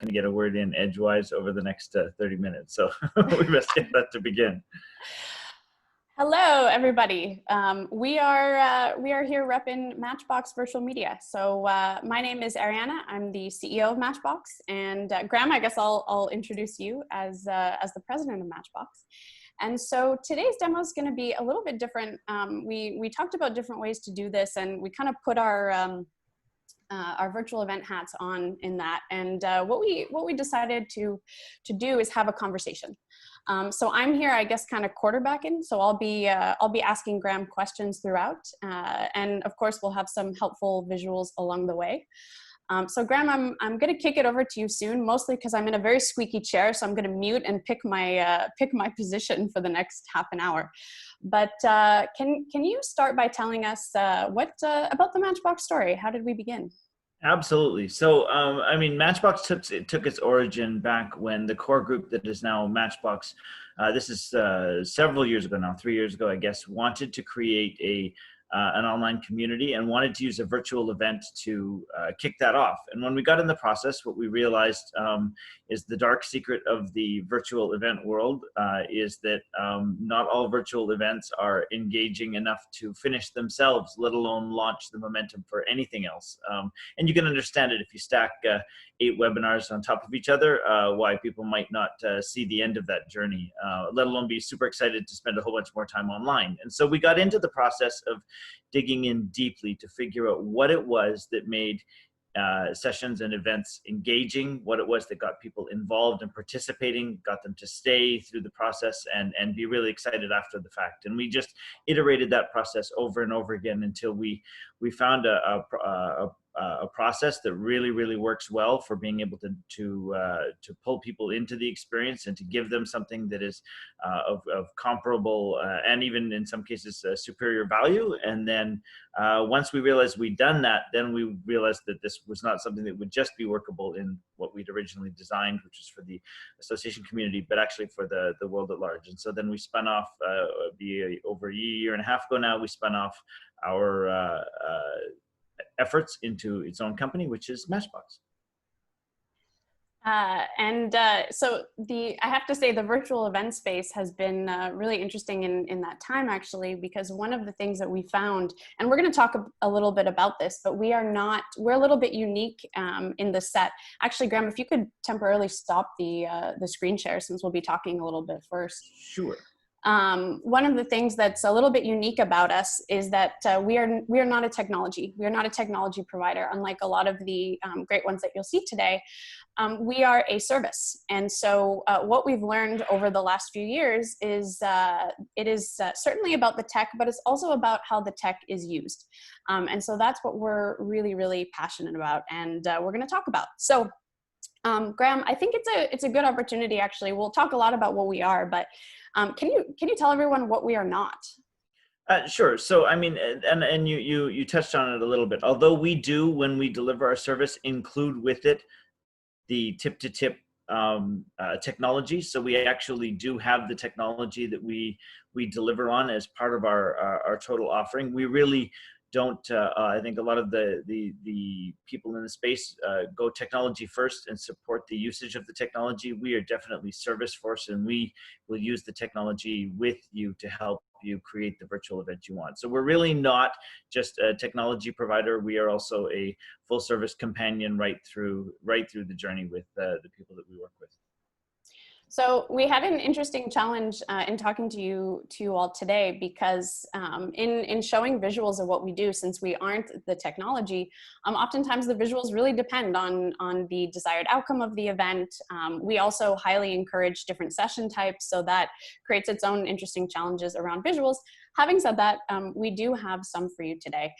going to get a word in edgewise over the next 30 minutes. So we best get that to begin. Hello, everybody. We are here repping Matchbox Virtual Media. So my name is Arianna. I'm the CEO of Matchbox, and Graham, I guess I'll introduce you as the president of Matchbox. And so today's demo is going to be a little bit different. We talked about different ways to do this, and we kind of put our virtual event hats on in that. And what we decided to do is have a conversation. So I'm here, I guess, kind of quarterbacking. So I'll be asking Graham questions throughout, and of course we'll have some helpful visuals along the way. So Graham, I'm going to kick it over to you soon, mostly because I'm in a very squeaky chair, so I'm going to mute and pick my position for the next half an hour. But can you start by telling us what about the Matchbox story? How did we begin? Absolutely. So, I mean, Matchbox took its origin back when the core group that is now Matchbox, this is several years ago now, 3 years ago, I guess, wanted to create an online community and wanted to use a virtual event to kick that off. And when we got in the process, what we realized is the dark secret of the virtual event world is that not all virtual events are engaging enough to finish themselves, let alone launch the momentum for anything else. And you can understand it if you stack 8 webinars on top of each other, why people might not see the end of that journey, let alone be super excited to spend a whole bunch more time online. And so we got into the process of digging in deeply to figure out what it was that made sessions and events engaging, what it was that got people involved and participating, got them to stay through the process and be really excited after the fact. And we just iterated that process over and over again until we found a process that really works well for being able to pull people into the experience and to give them something that is of comparable and even in some cases superior value. And then once we realized we'd done that, then we realized that this was not something that would just be workable in what we'd originally designed, which is for the association community, but actually for the world at large. And so then we spun off over a year and a half ago now, we spun off our efforts into its own company, which is Matchbox. So I have to say the virtual event space has been really interesting in that time, actually, because one of the things that we found, and we're going to talk a little bit about this, but we're a little bit unique in the set. Actually, Graham, if you could temporarily stop the screen share, since we'll be talking a little bit first. Sure. One of the things that's a little bit unique about us is that we are not a technology. We are not a technology provider, unlike a lot of the great ones that you'll see today. We are a service. And so what we've learned over the last few years is it is certainly about the tech, but it's also about how the tech is used. And so that's what we're really passionate about, and we're going to talk about. So Graham, I think it's a good opportunity, actually. We'll talk a lot about what we are, but can you tell everyone what we are not? Sure. So, I mean, and you touched on it a little bit. Although we do, when we deliver our service, include with it the tip-to-tip technology. So we actually do have the technology that we deliver on as part of our total offering. We really don't. I think a lot of the people in the space go technology first and support the usage of the technology. We are definitely service first, and we will use the technology with you to help you create the virtual event you want. So we're really not just a technology provider. We are also a full service companion right through the journey with the people that we work with. So we had an interesting challenge in talking to you all today, because in showing visuals of what we do, since we aren't the technology, oftentimes the visuals really depend on the desired outcome of the event. We also highly encourage different session types, so that creates its own interesting challenges around visuals. Having said that, we do have some for you today.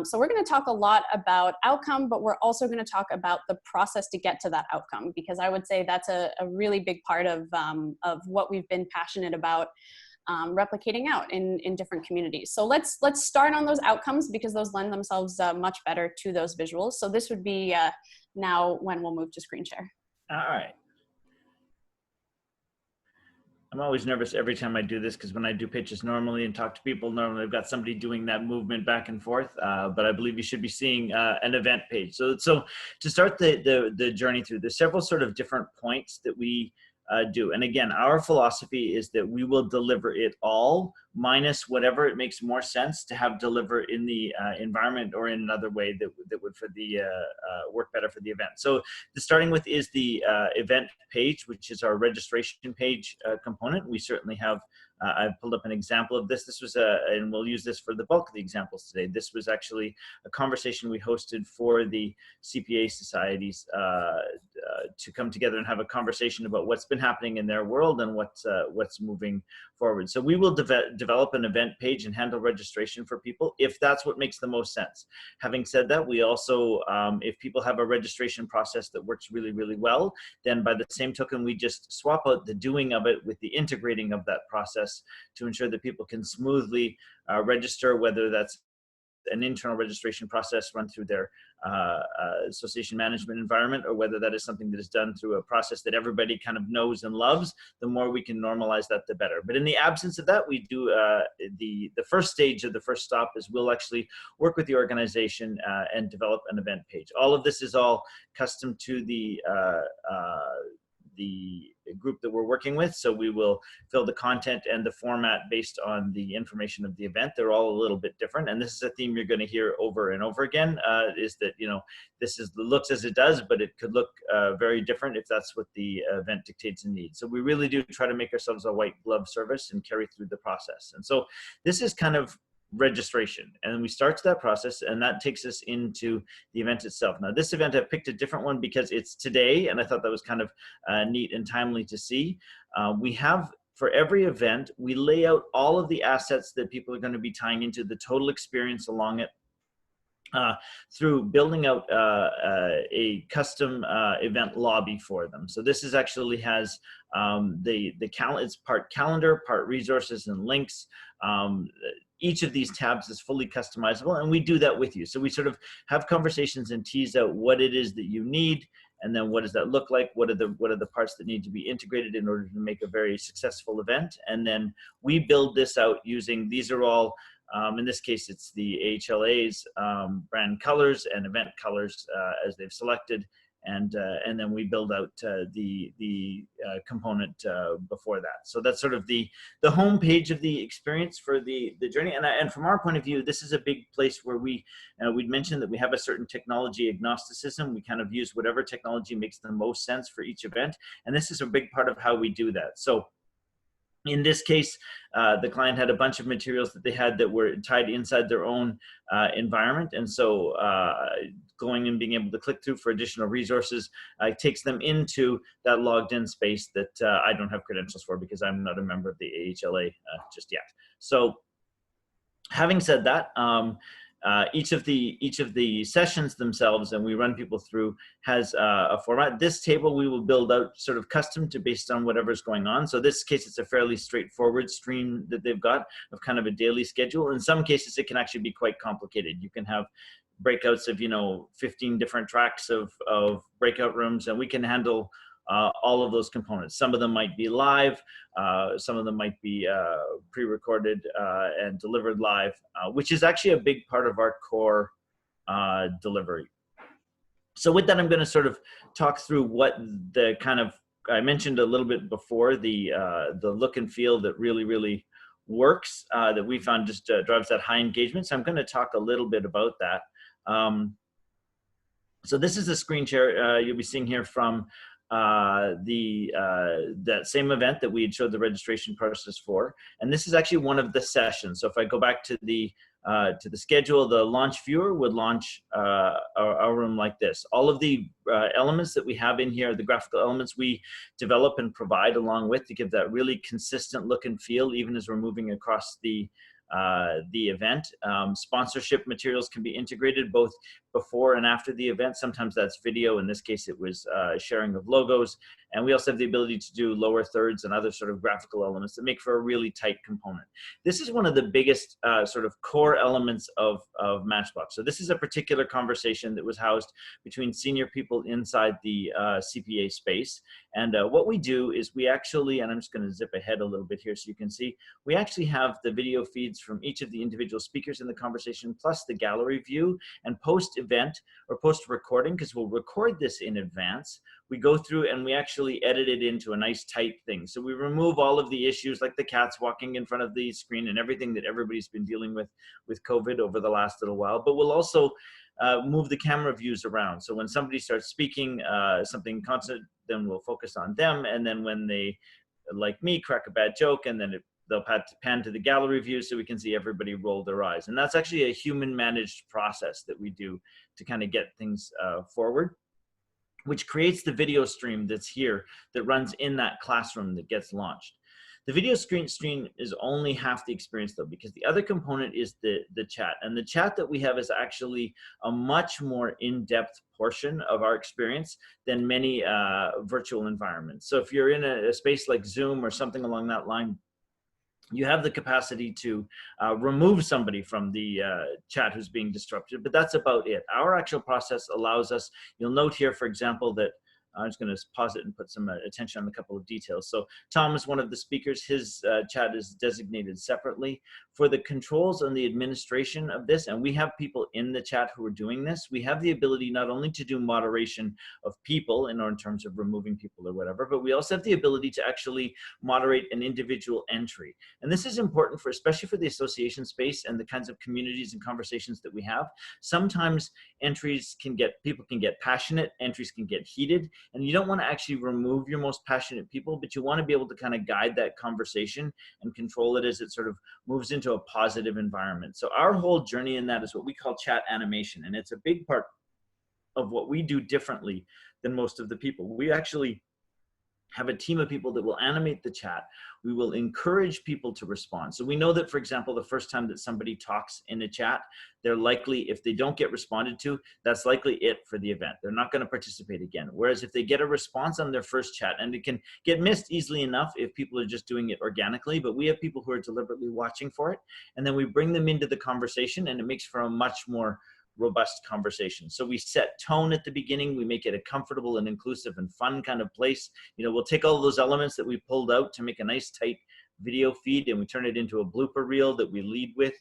So we're going to talk a lot about outcome, but we're also going to talk about the process to get to that outcome, because I would say that's a really big part of what we've been passionate about replicating out in different communities. So let's start on those outcomes, because those lend themselves much better to those visuals. So this would be now when we'll move to screen share. All right. I'm always nervous every time I do this because when I do pitches normally and talk to people, normally I've got somebody doing that movement back and forth. But I believe you should be seeing an event page. So to start the journey through, there's several sort of different points that we do. And again, our philosophy is that we will deliver it all minus whatever it makes more sense to have deliver in the environment or in another way that would for the work better for the event. So the starting with is the event page, which is our registration page component. We certainly have, I've pulled up an example of this. This was and we'll use this for the bulk of the examples today. This was actually a conversation we hosted for the CPA societies to come together and have a conversation about what's been happening in their world and what's moving forward. So we will develop an event page and handle registration for people if that's what makes the most sense. Having said that, we also, if people have a registration process that works really, really well, then by the same token, we just swap out the doing of it with the integrating of that process to ensure that people can smoothly register, whether that's an internal registration process run through their association management environment, or whether that is something that is done through a process that everybody kind of knows and loves. The more we can normalize that, the better. But in the absence of that, we do the first stage of the first stop is we'll actually work with the organization and develop an event page. All of this is all custom to the group that we're working with. So we will fill the content and the format based on the information of the event. They're all a little bit different. And this is a theme you're going to hear over and over again, is that, you know, this is looks as it does, but it could look very different if that's what the event dictates and needs. So we really do try to make ourselves a white glove service and carry through the process. And so this is kind of registration, and we start that process, and that takes us into the event itself. Now this event, I've picked a different one because it's today, and I thought that was kind of neat and timely to see. We have, for every event, we lay out all of the assets that people are going to be tying into the total experience along it, through building out a custom event lobby for them. So this is actually has it's part calendar, part resources and links. Each of these tabs is fully customizable, and we do that with you. So we sort of have conversations and tease out what it is that you need, and then what does that look like? What are the parts that need to be integrated in order to make a very successful event? And then we build this out using, these are all, in this case, it's the AHLA's brand colors and event colors as they've selected. And then we build out the component before that. So that's sort of the home page of the experience for the journey. And from our point of view, this is a big place where we'd mentioned that we have a certain technology agnosticism. We kind of use whatever technology makes the most sense for each event. And this is a big part of how we do that. So in this case, the client had a bunch of materials that they had that were tied inside their own environment. And so going and being able to click through for additional resources takes them into that logged in space that I don't have credentials for because I'm not a member of the AHLA just yet. So having said that, each of the sessions themselves, and we run people through, has a format. This table we will build out sort of custom to based on whatever's going on. So this case, it's a fairly straightforward stream that they've got of kind of a daily schedule. In some cases, it can actually be quite complicated. You can have breakouts of 15 different tracks of breakout rooms, and we can handle all of those components. Some of them might be live, some of them might be pre-recorded and delivered live, which is actually a big part of our core delivery. So with that, I'm going to sort of talk through what the kind of, I mentioned a little bit before, the look and feel that really works, that we found just drives that high engagement. So I'm going to talk a little bit about that. So this is a screen share you'll be seeing here from that same event that we had showed the registration process for, and this is actually one of the sessions. So if I go back to the schedule, the launch viewer would launch our room like this. All of the elements that we have in here, the graphical elements we develop and provide along with to give that really consistent look and feel, even as we're moving across the event. Sponsorship materials can be integrated both before and after the event. Sometimes that's video. In this case, it was sharing of logos. And we also have the ability to do lower thirds and other sort of graphical elements that make for a really tight component. This is one of the biggest sort of core elements of Matchbox. So this is a particular conversation that was housed between senior people inside the CPA space. And what we do is we actually, and I'm just going to zip ahead a little bit here so you can see, we actually have the video feeds from each of the individual speakers in the conversation, plus the gallery view, and post-event or post-recording, because we'll record this in advance. We go through and we actually edit it into a nice tight thing. So we remove all of the issues like the cats walking in front of the screen and everything that everybody's been dealing with COVID over the last little while. But we'll also move the camera views around. So when somebody starts speaking something constant, then we'll focus on them. And then when they, like me, crack a bad joke, and then they'll pan to the gallery view so we can see everybody roll their eyes. And that's actually a human managed process that we do to kind of get things forward, which creates the video stream that's here that runs in that classroom that gets launched. The video stream is only half the experience though, because the other component is the chat. And the chat that we have is actually a much more in-depth portion of our experience than many virtual environments. So if you're in a space like Zoom or something along that line, you have the capacity to remove somebody from the chat who's being disrupted, but that's about it. Our actual process allows us, you'll note here, for example, that I'm just going to pause it and put some attention on a couple of details. So Tom is one of the speakers. His chat is designated separately. For the controls and the administration of this, and we have people in the chat who are doing this, we have the ability not only to do moderation of people in terms of removing people or whatever, but we also have the ability to actually moderate an individual entry. And this is important for, especially for the association space and the kinds of communities and conversations that we have. Sometimes entries can get, people can get passionate, entries can get heated, and you don't want to actually remove your most passionate people, but you want to be able to kind of guide that conversation and control it as it sort of moves into a positive environment. So our whole journey in that is what we call chat animation, and it's a big part of what we do differently than most of the people. We actually have a team of people that will animate the chat. We will encourage people to respond. So we know that, for example, the first time that somebody talks in a chat, they're likely, if they don't get responded to, that's likely it for the event. They're not going to participate again. Whereas if they get a response on their first chat, and it can get missed easily enough if people are just doing it organically, but we have people who are deliberately watching for it, and then we bring them into the conversation, and it makes for a much more robust conversation. So we set tone at the beginning. We make it a comfortable and inclusive and fun kind of place. You know, we'll take all those elements that we pulled out to make a nice tight video feed, and we turn it into a blooper reel that we lead with,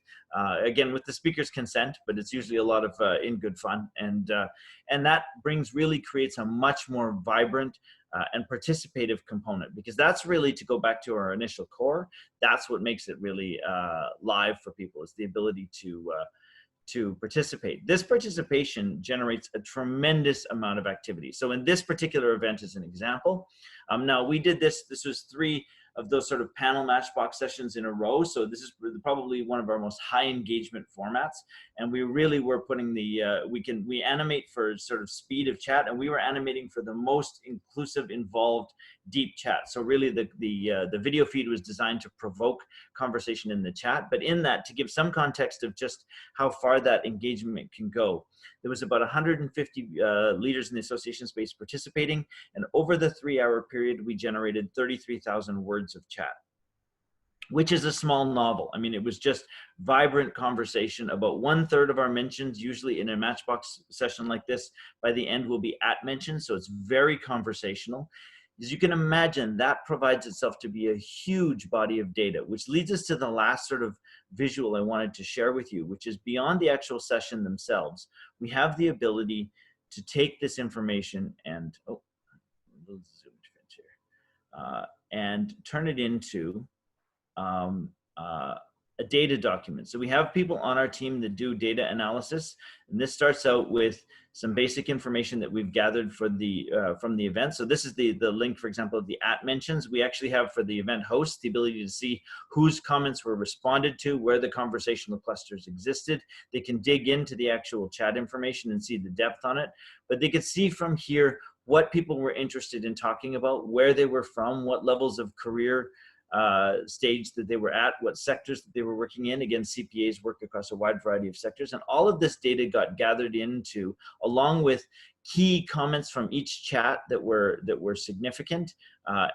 again, with the speaker's consent, but it's usually a lot of in good fun. And that creates a much more vibrant and participative component, because that's really, to go back to our initial core, that's what makes it really live for people, is the ability to participate. This participation generates a tremendous amount of activity. So in this particular event, as an example, now we did this was 3 of those sort of panel Matchbox sessions in a row. So this is probably one of our most high engagement formats. And we really were putting the, we animate for sort of speed of chat, and we were animating for the most inclusive, involved, deep chat. So really the video feed was designed to provoke conversation in the chat, but in that, to give some context of just how far that engagement can go. There was about 150 leaders in the association space participating, and over the 3-hour period, we generated 33,000 words of chat, which is a small novel. I mean, it was just vibrant conversation. About 1/3 of our mentions, usually in a Matchbox session like this, by the end will be at mentions, so it's very conversational. As you can imagine, that provides itself to be a huge body of data, which leads us to the last sort of visual I wanted to share with you, which is beyond the actual session themselves. We have the ability to take this information and, and turn it into a data document. So we have people on our team that do data analysis, and this starts out with some basic information that we've gathered for the from the event. So this is the link, for example, of the at mentions. We actually have, for the event host, the ability to see whose comments were responded to, where the conversational clusters existed. They can dig into the actual chat information and see the depth on it, but they could see from here what people were interested in talking about, where they were from, what levels of career stage that they were at, what sectors that they were working in. Again, CPAs work across a wide variety of sectors, and all of this data got gathered into, along with key comments from each chat that were significant,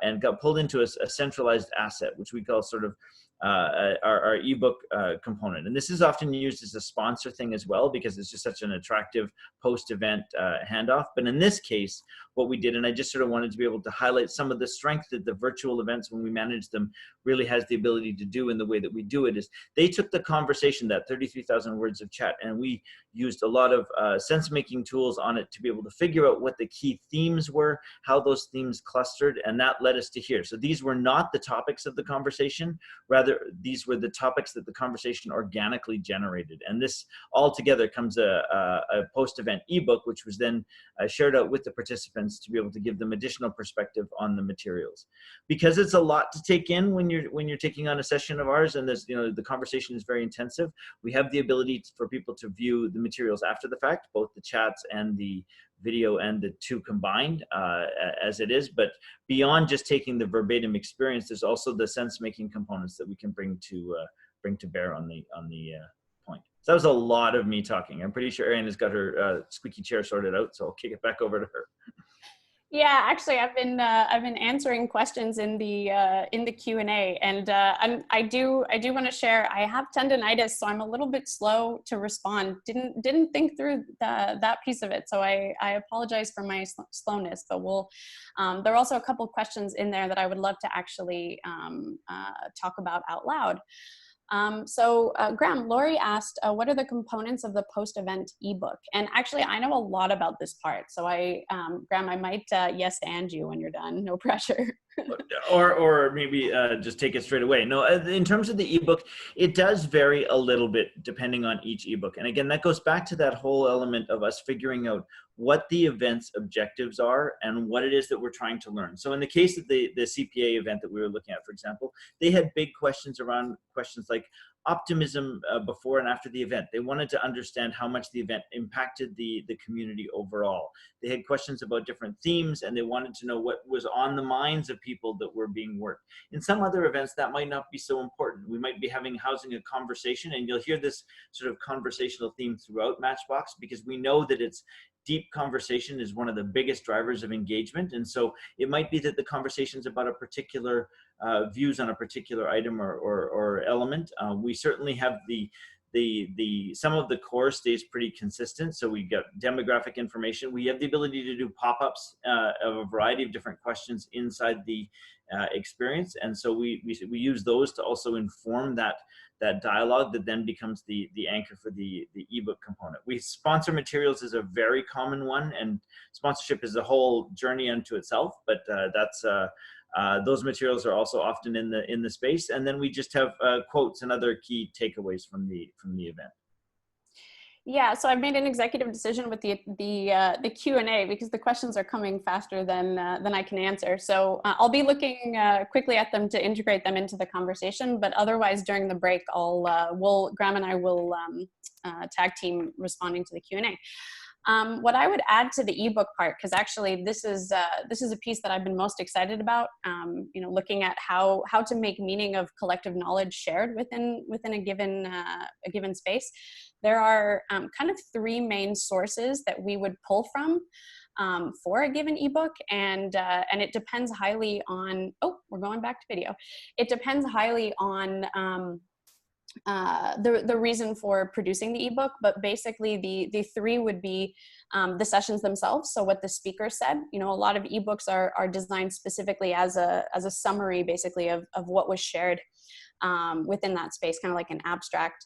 and got pulled into a centralized asset, which we call sort of our ebook component. And this is often used as a sponsor thing as well, because it's just such an attractive post-event handoff. But in this case, what we did, and I just sort of wanted to be able to highlight some of the strength that the virtual events, when we manage them, really has the ability to do in the way that we do it, is they took the conversation, that 33,000 words of chat, and we used a lot of sense-making tools on it to be able to figure out what the key themes were, how those themes clustered, and that led us to here. So these were not the topics of the conversation, rather these were the topics that the conversation organically generated. And this all together comes a post-event ebook, which was then shared out with the participants to be able to give them additional perspective on the materials. Because it's a lot to take in when you're taking on a session of ours, and there's, the conversation is very intensive, we have the ability for people to view the materials after the fact, both the chats and the video and the two combined as it is. But beyond just taking the verbatim experience, there's also the sense-making components that we can bring to bear on the point. So that was a lot of me talking. I'm pretty sure Arianna's got her squeaky chair sorted out, so I'll kick it back over to her. Yeah, actually, I've been answering questions in the Q&A, and I do want to share. I have tendonitis, so I'm a little bit slow to respond. Didn't think through that piece of it, so I apologize for my slowness. But we'll. There are also a couple of questions in there that I would love to actually talk about out loud. Graham, Lori asked, what are the components of the post-event ebook? And actually, I know a lot about this part. So Graham, I might yes and you when you're done, no pressure. or maybe just take it straight away. No, in terms of the ebook, it does vary a little bit depending on each ebook. And again, that goes back to that whole element of us figuring out what the event's objectives are and what it is that we're trying to learn. So in the case of the CPA event that we were looking at, for example, they had big questions around questions like optimism before and after the event. They wanted to understand how much the event impacted the community overall. They had questions about different themes, and they wanted to know what was on the minds of people that were being worked. In some other events, that might not be so important. We might be housing a conversation, and you'll hear this sort of conversational theme throughout Matchbox, because we know that it's deep conversation is one of the biggest drivers of engagement. And so it might be that the conversation's about a particular views on a particular item or element. We certainly have some of the core stays pretty consistent. So we get demographic information. We have the ability to do pop-ups of a variety of different questions inside the experience. And so we use those to also inform that dialogue that then becomes the anchor for the ebook component. We sponsor materials is a very common one, and sponsorship is a whole journey unto itself, but those materials are also often in the space. And then we just have quotes and other key takeaways from the event. Yeah, so I've made an executive decision with the Q&A, because the questions are coming faster than I can answer. So I'll be looking quickly at them to integrate them into the conversation. But otherwise, during the break, Graham and I will tag team responding to the Q&A. What I would add to the ebook part, because actually this is a piece that I've been most excited about. Looking at how to make meaning of collective knowledge shared within a given space. There are kind of three main sources that we would pull from for a given ebook, and it depends highly on. Oh, we're going back to video. It depends highly on the reason for producing the ebook, but basically the three would be the sessions themselves. So what the speaker said, a lot of ebooks are designed specifically as a summary, basically of what was shared within that space, kind of like an abstract.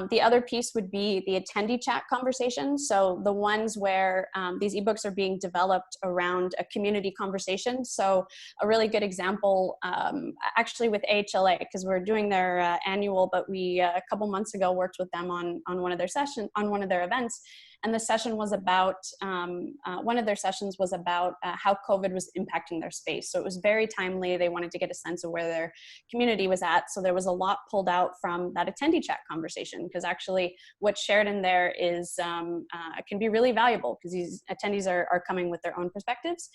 The other piece would be the attendee chat conversation. So the ones where these ebooks are being developed around a community conversation. So a really good example, actually with AHLA, because we're doing their annual, but we a couple months ago worked with them on one of their events. And the session was about, one of their sessions was about how COVID was impacting their space. So it was very timely. They wanted to get a sense of where their community was at. So there was a lot pulled out from that attendee chat conversation, because actually what's shared in there is can be really valuable, because these attendees are coming with their own perspectives.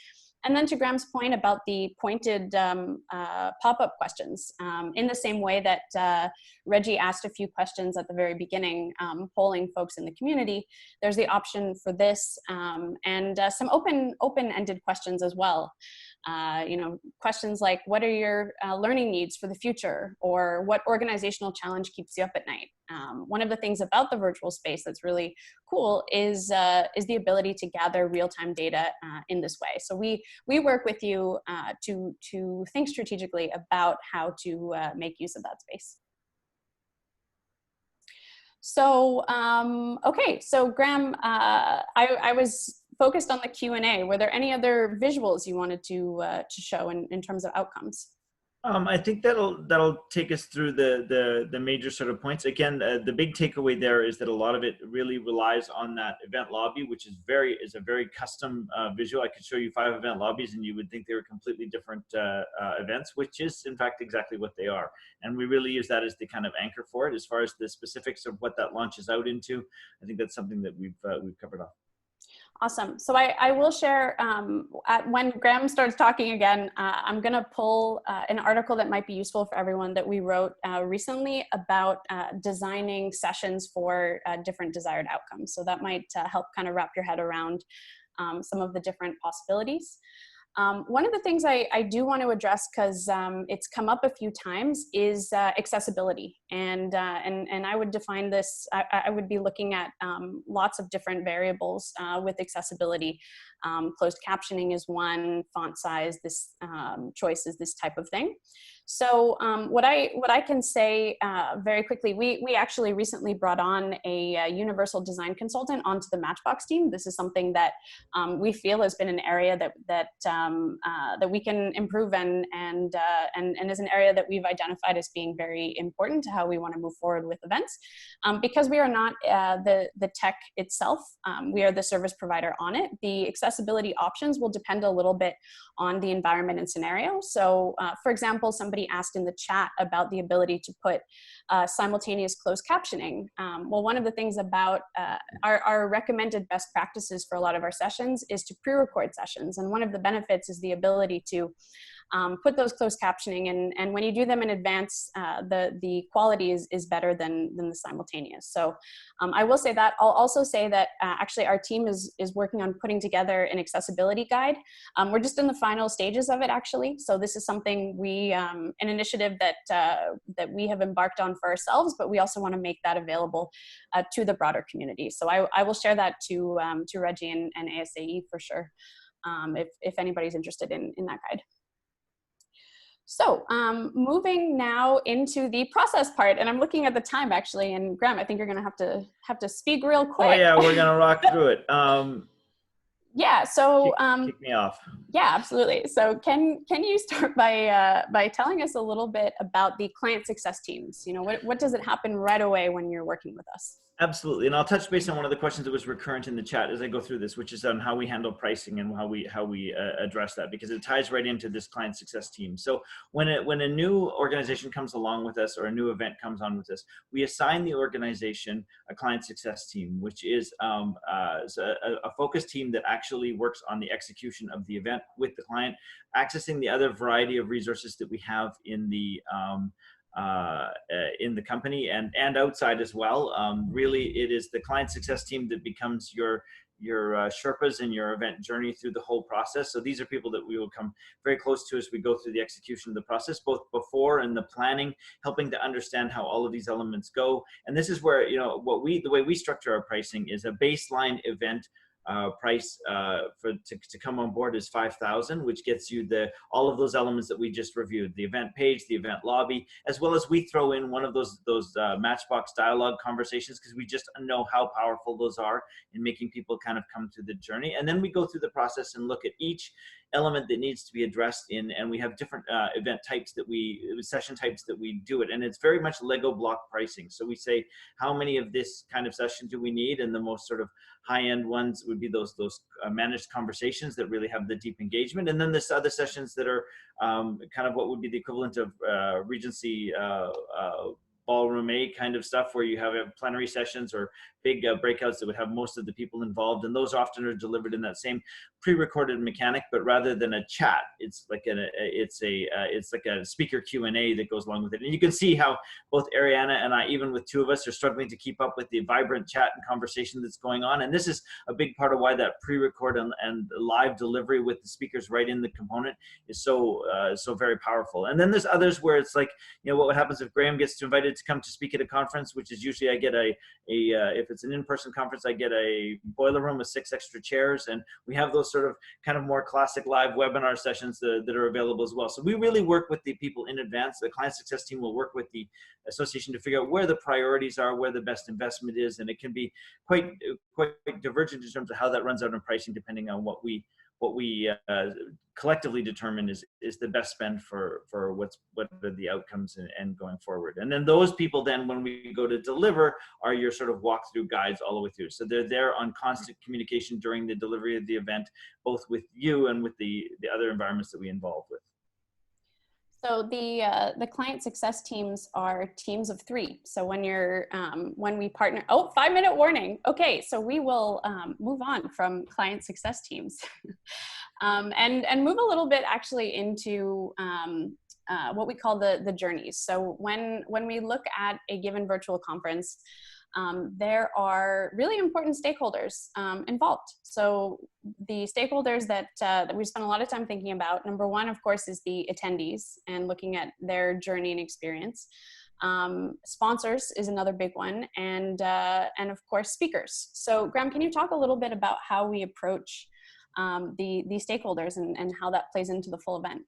And then to Graham's point about the pointed pop-up questions, in the same way that Reggie asked a few questions at the very beginning, polling folks in the community, there's the option for this, and some open-ended questions as well. Questions like, what are your learning needs for the future? Or what organizational challenge keeps you up at night? One of the things about the virtual space that's really cool is the ability to gather real-time data in this way. So we work with you to think strategically about how to make use of that space. So, okay, so Graham, I was focused on the Q&A. Were there any other visuals you wanted to show in terms of outcomes? I think that'll take us through the major sort of points. Again, the big takeaway there is that a lot of it really relies on that event lobby, which is a very custom visual. I could show you 5 event lobbies, and you would think they were completely different events, which is in fact exactly what they are. And we really use that as the kind of anchor for it. As far as the specifics of what that launches out into, I think that's something that we've covered off. Awesome. So I will share, when Graham starts talking again, I'm going to pull an article that might be useful for everyone that we wrote recently about designing sessions for different desired outcomes. So that might help kind of wrap your head around some of the different possibilities. One of the things I do want to address, because it's come up a few times, is accessibility. And I would define this, I would be looking at lots of different variables with accessibility. Closed captioning is one, font size, this choices, this type of thing. So what I can say very quickly, we actually recently brought on a universal design consultant onto the Matchbox team. This is something that we feel has been an area that we can improve and is an area that we've identified as being very important to how we want to move forward with events. Because we are not the tech itself, we are the service provider on it. The accessibility options will depend a little bit on the environment and scenario. So for example, somebody asked in the chat about the ability to put simultaneous closed captioning. Well, one of the things about our recommended best practices for a lot of our sessions is to pre-record sessions. And one of the benefits is the ability to put those closed captioning, and when you do them in advance, the quality is better than the simultaneous. So I will say that. I'll also say that actually our team is working on putting together an accessibility guide. We're just in the final stages of it, actually. So this is something an initiative that we have embarked on for ourselves, but we also want to make that available to the broader community. So I will share that to Reggie and ASAE for sure, if anybody's interested in that guide. So moving now into the process part, and I'm looking at the time actually, and Graham, I think you're going to have to speak real quick. Oh yeah, we're going to rock through it. Yeah, so kick me off. Yeah, absolutely. So can you start by telling us a little bit about the client success teams? You know, what does it happen right away when you're working with us? Absolutely, and I'll touch base on one of the questions that was recurrent in the chat as I go through this, which is on how we handle pricing and how we address that, because it ties right into this client success team. So when a new organization comes along with us or a new event comes on with us, we assign the organization a client success team, which is a focus team that actually works on the execution of the event with the client, accessing the other variety of resources that we have in the company and outside as well. Really, it is the client success team that becomes your Sherpas in your event journey through the whole process. So these are people that we will come very close to as we go through the execution of the process, both before and the planning, helping to understand how all of these elements go. And this is where, you know, the way we structure our pricing is a baseline event price to come on board is $5,000, which gets you all of those elements that we just reviewed: the event page, the event lobby, as well as we throw in one of those Matchbox dialogue conversations, because we just know how powerful those are in making people kind of come through the journey. And then we go through the process and look at each element that needs to be addressed and we have different event types session types that we do it. And it's very much Lego block pricing. So we say, how many of this kind of session do we need? And the most sort of high-end ones would be those managed conversations that really have the deep engagement. And then there's other sessions that are kind of what would be the equivalent of Regency ballroom A kind of stuff where you have plenary sessions or big breakouts that would have most of the people involved, and those often are delivered in that same pre-recorded mechanic, but rather than a chat, it's like a speaker Q&A that goes along with it. And you can see how both Arianna and I, even with two of us, are struggling to keep up with the vibrant chat and conversation that's going on. And this is a big part of why that pre-record and live delivery with the speakers right in the component is so very powerful. And then there's others where it's like, what happens if Graham gets invited to come to speak at a conference, which is usually I get if it's an in-person conference, I get a boiler room with 6 extra chairs, and we have those sort of kind of more classic live webinar sessions that are available as well. So we really work with the people in advance. The client success team will work with the association to figure out where the priorities are, where the best investment is, and it can be quite divergent in terms of how that runs out in pricing, depending on what we collectively determine is the best spend for what are the outcomes and going forward. And then those people then, when we go to deliver, are your sort of walkthrough guides all the way through. So they're there on constant communication during the delivery of the event, both with you and with the other environments that we involve with. So the client success teams are teams of 3. So when we partner, 5-minute warning. Okay, so we will move on from client success teams and move a little bit actually into what we call the journeys. So when we look at a given virtual conference, there are really important stakeholders involved. So the stakeholders that we spend a lot of time thinking about, number one, of course, is the attendees and looking at their journey and experience. Sponsors is another big one, and of course, speakers. So Graham, can you talk a little bit about how we approach the stakeholders and how that plays into the full event?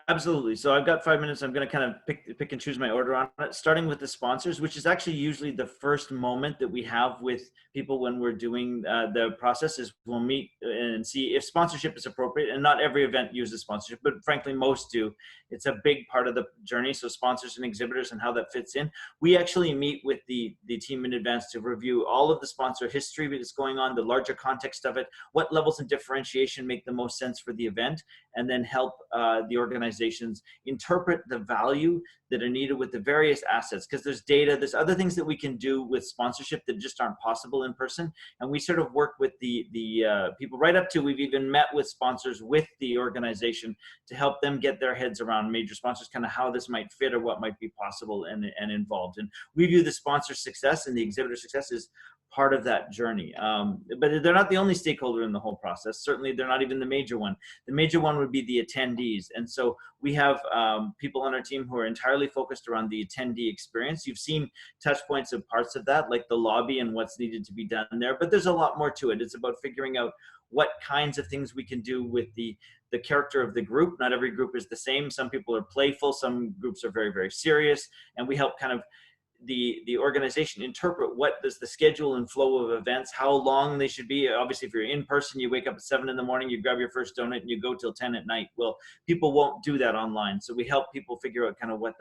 Absolutely. So I've got 5 minutes. I'm going to kind of pick and choose my order on it, starting with the sponsors, which is actually usually the first moment that we have with people when we're doing the process. Is we'll meet and see if sponsorship is appropriate. And not every event uses sponsorship, but frankly, most do. It's a big part of the journey. So sponsors and exhibitors and how that fits in. We actually meet with the team in advance to review all of the sponsor history that's going on, the larger context of it, what levels of differentiation make the most sense for the event, and then help the organizations interpret the value that are needed with the various assets, because there's data, there's other things that we can do with sponsorship that just aren't possible in person. And we sort of work with the people right up to, we've even met with sponsors with the organization to help them get their heads around major sponsors, kind of how this might fit or what might be possible and involved. And we view the sponsor success and the exhibitor success as part of that journey. But they're not the only stakeholder in the whole process. Certainly they're not even the major one. The major one would be the attendees. And so we have people on our team who are entirely focused around the attendee experience. You've seen touch points of parts of that, like the lobby and what's needed to be done there, but there's a lot more to it. It's about figuring out what kinds of things we can do with the character of the group. Not every group is the same. Some people are playful, some groups are very, very serious, and we help kind of the organization interpret what does the schedule and flow of events, how long they should be. Obviously, if you're in person, you wake up at 7 in the morning, you grab your first donut and you go till 10 at night. Well, people won't do that online. So we help people figure out kind of what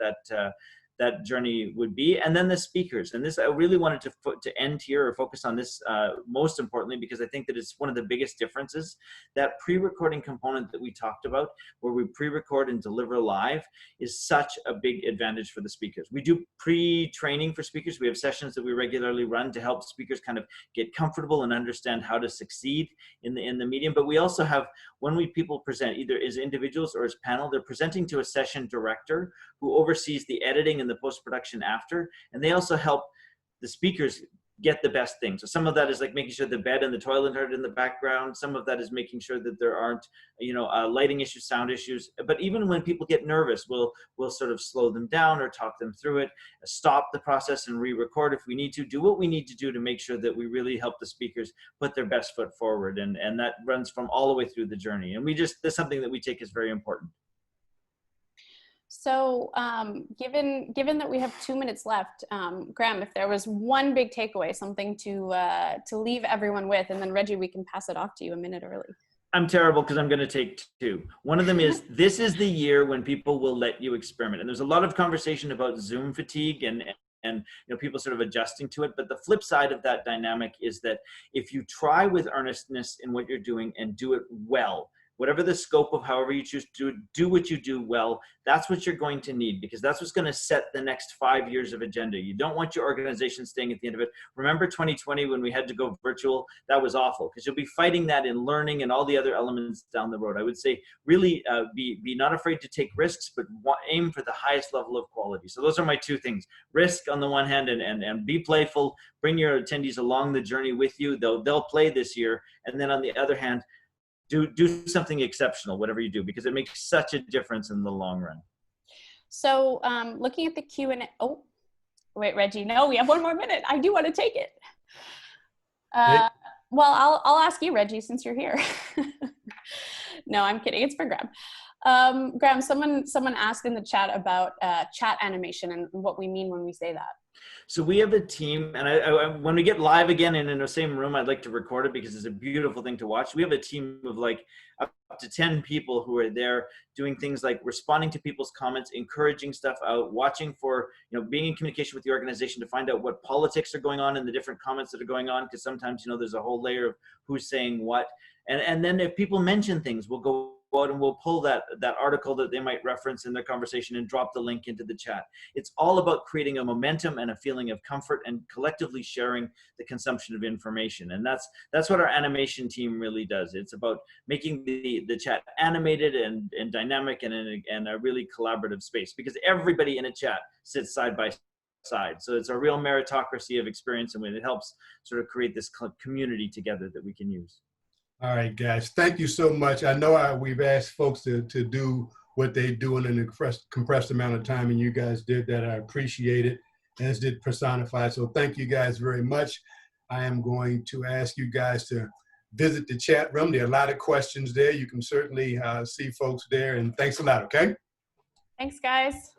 that journey would be. And then the speakers, and this, I really wanted to end here or focus on this most importantly, because I think that it's one of the biggest differences. That pre-recording component that we talked about, where we pre-record and deliver live, is such a big advantage for the speakers. We do pre-training for speakers. We have sessions that we regularly run to help speakers kind of get comfortable and understand how to succeed in the medium. But we also have, when people present, either as individuals or as panel, they're presenting to a session director who oversees the editing and the post-production after, and they also help the speakers get the best things. So some of that is like making sure the bed and the toilet are in the background. Some of that is making sure that there aren't, lighting issues, sound issues. But even when people get nervous, we'll sort of slow them down or talk them through it, stop the process and re-record if we need to, do what we need to do to make sure that we really help the speakers put their best foot forward. And that runs from all the way through the journey. And that's something that we take as very important. So given that we have 2 minutes left, Graham, if there was one big takeaway, something to leave everyone with, and then Reggie, we can pass it off to you a minute early. I'm terrible because I'm going to take 2. One of them is, this is the year when people will let you experiment. And there's a lot of conversation about Zoom fatigue and people sort of adjusting to it. But the flip side of that dynamic is that if you try with earnestness in what you're doing and do it well, whatever the scope of however you choose to do what you do well, that's what you're going to need, because that's what's going to set the next 5 years of agenda. You don't want your organization staying at the end of it. Remember 2020 when we had to go virtual? That was awful, because you'll be fighting that in learning and all the other elements down the road. I would say really be not afraid to take risks, but aim for the highest level of quality. So those are my two things: risk on the one hand, and be playful. Bring your attendees along the journey with you. They'll play this year. And then on the other hand, do something exceptional, whatever you do, because it makes such a difference in the long run. So looking at the Q&A, oh, wait, Reggie, no, we have 1 more minute. I do want to take it. Well, I'll ask you, Reggie, since you're here. No, I'm kidding. It's for Graham. Graham, someone asked in the chat about chat animation and what we mean when we say that. So we have a team, and I when we get live again and in the same room, I'd like to record it because it's a beautiful thing to watch. We have a team of like up to 10 people who are there doing things like responding to people's comments, encouraging stuff out, watching for, being in communication with the organization to find out what politics are going on in the different comments that are going on, because sometimes, there's a whole layer of who's saying what. And then if people mention things, we'll go out and we'll pull that article that they might reference in their conversation and drop the link into the chat. It's all about creating a momentum and a feeling of comfort and collectively sharing the consumption of information. And that's what our animation team really does. It's about making the chat animated and dynamic and in a really collaborative space, because everybody in a chat sits side by side. So it's a real meritocracy of experience, and it helps sort of create this community together that we can use. All right, guys, thank you so much. I know we've asked folks to do what they do in an compressed amount of time, and you guys did that. I appreciate it, as did Personify. So thank you guys very much. I am going to ask you guys to visit the chat room. There are a lot of questions there. You can certainly see folks there, and thanks a lot, okay? Thanks, guys.